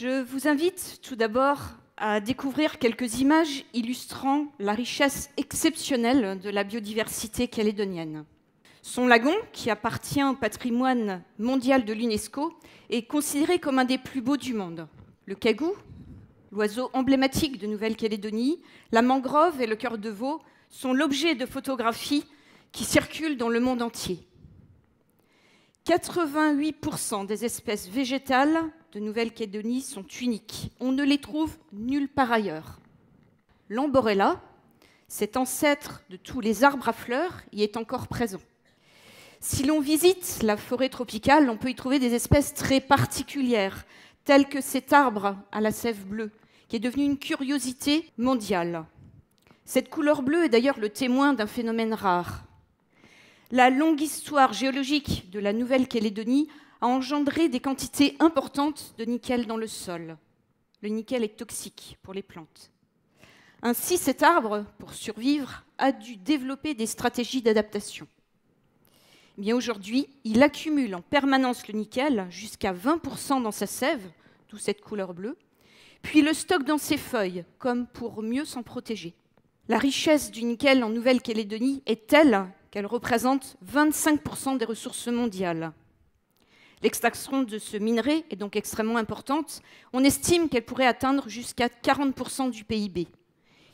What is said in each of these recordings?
Je vous invite tout d'abord à découvrir quelques images illustrant la richesse exceptionnelle de la biodiversité calédonienne. Son lagon, qui appartient au patrimoine mondial de l'UNESCO, est considéré comme un des plus beaux du monde. Le cagou, l'oiseau emblématique de Nouvelle-Calédonie, la mangrove et le cœur de veau sont l'objet de photographies qui circulent dans le monde entier. 88% des espèces végétales de Nouvelle-Calédonie sont uniques. On ne les trouve nulle part ailleurs. L'amborella, cet ancêtre de tous les arbres à fleurs, y est encore présent. Si l'on visite la forêt tropicale, on peut y trouver des espèces très particulières, telles que cet arbre à la sève bleue, qui est devenu une curiosité mondiale. Cette couleur bleue est d'ailleurs le témoin d'un phénomène rare. La longue histoire géologique de la Nouvelle-Calédonie a engendré des quantités importantes de nickel dans le sol. Le nickel est toxique pour les plantes. Ainsi, cet arbre, pour survivre, a dû développer des stratégies d'adaptation. Eh bien, aujourd'hui, il accumule en permanence le nickel, jusqu'à 20% dans sa sève, d'où cette couleur bleue, puis le stocke dans ses feuilles, comme pour mieux s'en protéger. La richesse du nickel en Nouvelle-Calédonie est telle qu'elle représente 25% des ressources mondiales. L'extraction de ce minerai est donc extrêmement importante. On estime qu'elle pourrait atteindre jusqu'à 40% du PIB.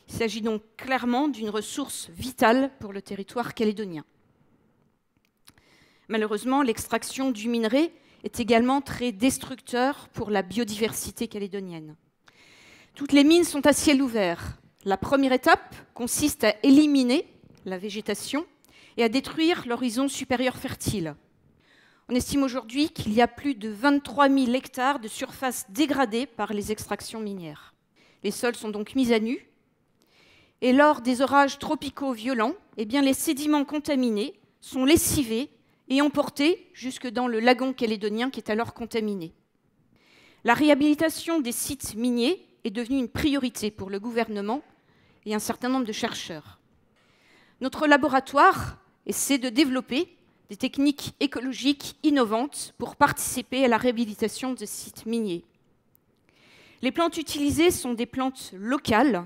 Il s'agit donc clairement d'une ressource vitale pour le territoire calédonien. Malheureusement, l'extraction du minerai est également très destructeur pour la biodiversité calédonienne. Toutes les mines sont à ciel ouvert. La première étape consiste à éliminer la végétation et à détruire l'horizon supérieur fertile. On estime aujourd'hui qu'il y a plus de 23 000 hectares de surface dégradée par les extractions minières. Les sols sont donc mis à nu. Et lors des orages tropicaux violents, les sédiments contaminés sont lessivés et emportés jusque dans le lagon calédonien qui est alors contaminé. La réhabilitation des sites miniers est devenue une priorité pour le gouvernement et un certain nombre de chercheurs. Notre laboratoire essaie de développer des techniques écologiques innovantes pour participer à la réhabilitation de sites miniers. Les plantes utilisées sont des plantes locales,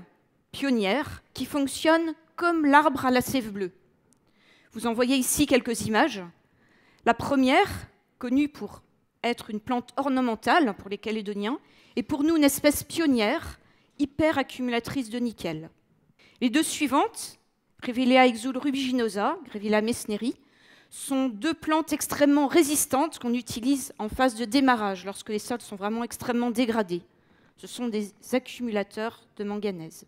pionnières, qui fonctionnent comme l'arbre à la sève bleue. Vous en voyez ici quelques images. La première, connue pour être une plante ornementale pour les Calédoniens, est pour nous une espèce pionnière, hyper accumulatrice de nickel. Les deux suivantes, Grevillea exulrubiginosa, Grevillea mesneri, sont deux plantes extrêmement résistantes qu'on utilise en phase de démarrage, lorsque les sols sont vraiment extrêmement dégradés. Ce sont des accumulateurs de manganèse.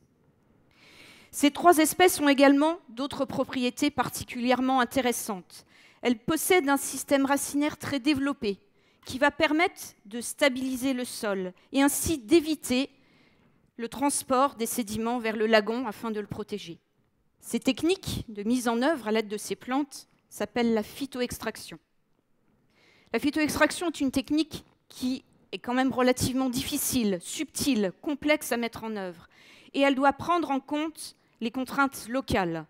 Ces trois espèces ont également d'autres propriétés particulièrement intéressantes. Elles possèdent un système racinaire très développé qui va permettre de stabiliser le sol et ainsi d'éviter le transport des sédiments vers le lagon afin de le protéger. Ces techniques de mise en œuvre à l'aide de ces plantes s'appellent la phytoextraction. La phytoextraction est une technique qui est quand même relativement difficile, subtile, complexe à mettre en œuvre. Et elle doit prendre en compte les contraintes locales.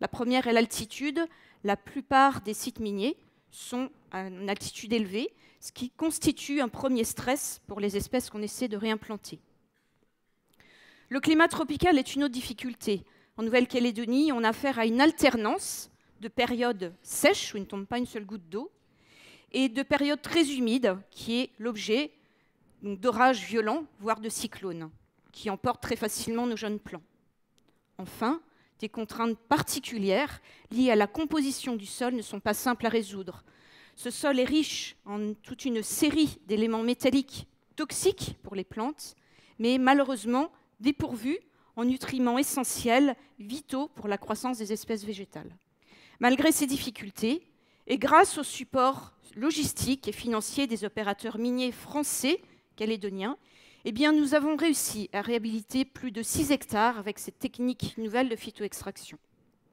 La première est l'altitude. La plupart des sites miniers sont à une altitude élevée, ce qui constitue un premier stress pour les espèces qu'on essaie de réimplanter. Le climat tropical est une autre difficulté. En Nouvelle-Calédonie, on a affaire à une alternance de périodes sèches, où il ne tombe pas une seule goutte d'eau, et de périodes très humides, qui est l'objet d'orages violents, voire de cyclones, qui emportent très facilement nos jeunes plants. Enfin, des contraintes particulières liées à la composition du sol ne sont pas simples à résoudre. Ce sol est riche en toute une série d'éléments métalliques toxiques pour les plantes, mais malheureusement dépourvus en nutriments essentiels, vitaux pour la croissance des espèces végétales. Malgré ces difficultés, et grâce au support logistique et financier des opérateurs miniers français, calédoniens, nous avons réussi à réhabiliter plus de 6 hectares avec cette technique nouvelle de phytoextraction.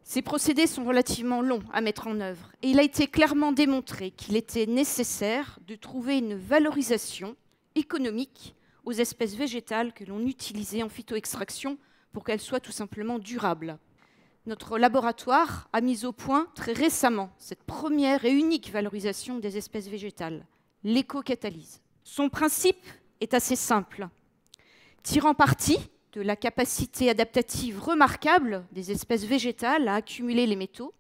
Ces procédés sont relativement longs à mettre en œuvre et il a été clairement démontré qu'il était nécessaire de trouver une valorisation économique aux espèces végétales que l'on utilisait en phytoextraction pour qu'elles soient tout simplement durables. Notre laboratoire a mis au point très récemment cette première et unique valorisation des espèces végétales, l'écocatalyse. Son principe est assez simple. Tirant parti de la capacité adaptative remarquable des espèces végétales à accumuler les métaux,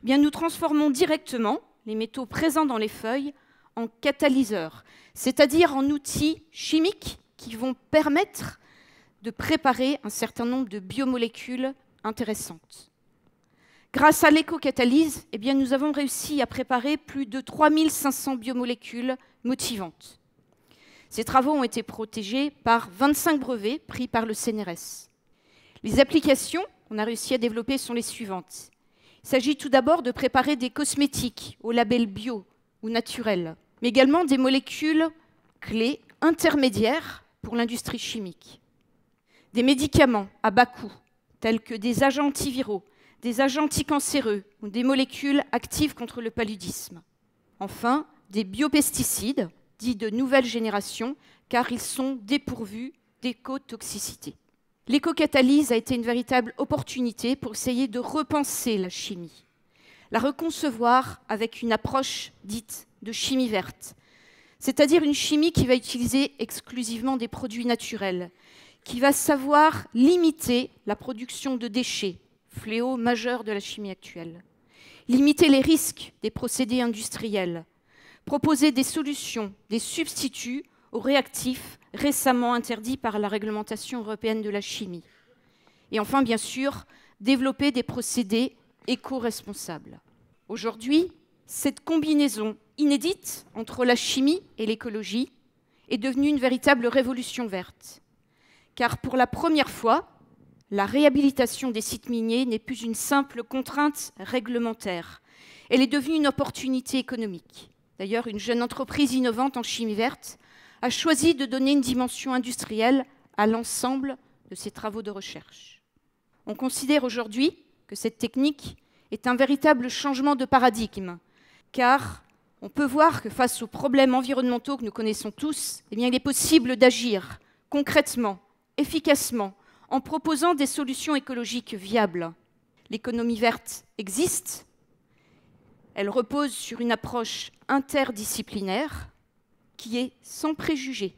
eh bien nous transformons directement les métaux présents dans les feuilles en catalyseurs, c'est-à-dire en outils chimiques qui vont permettre de préparer un certain nombre de biomolécules intéressantes. Grâce à l'éco-catalyse, eh bien, nous avons réussi à préparer plus de 3500 biomolécules motivantes. Ces travaux ont été protégés par 25 brevets pris par le CNRS. Les applications qu'on a réussi à développer sont les suivantes. Il s'agit tout d'abord de préparer des cosmétiques au label bio ou naturel, mais également des molécules clés intermédiaires pour l'industrie chimique. Des médicaments à bas coût, tels que des agents antiviraux, des agents anticancéreux ou des molécules actives contre le paludisme. Enfin, des biopesticides, dits de nouvelle génération, car ils sont dépourvus d'écotoxicité. L'éco-catalyse a été une véritable opportunité pour essayer de repenser la chimie, la reconcevoir avec une approche dite de chimie verte, c'est-à-dire une chimie qui va utiliser exclusivement des produits naturels, qui va savoir limiter la production de déchets, fléau majeur de la chimie actuelle, limiter les risques des procédés industriels, proposer des solutions, des substituts aux réactifs récemment interdits par la réglementation européenne de la chimie. Et enfin, bien sûr, développer des procédés éco-responsables. Aujourd'hui, cette combinaison inédite entre la chimie et l'écologie est devenue une véritable révolution verte. Car pour la première fois, la réhabilitation des sites miniers n'est plus une simple contrainte réglementaire. Elle est devenue une opportunité économique. D'ailleurs, une jeune entreprise innovante en chimie verte a choisi de donner une dimension industrielle à l'ensemble de ses travaux de recherche. On considère aujourd'hui que cette technique est un véritable changement de paradigme, car on peut voir que face aux problèmes environnementaux que nous connaissons tous, eh bien, il est possible d'agir concrètement, efficacement, en proposant des solutions écologiques viables. L'économie verte existe, elle repose sur une approche interdisciplinaire qui est sans préjugés,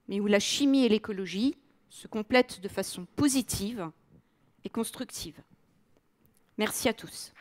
mais où la chimie et l'écologie se complètent de façon positive et constructive. Merci à tous.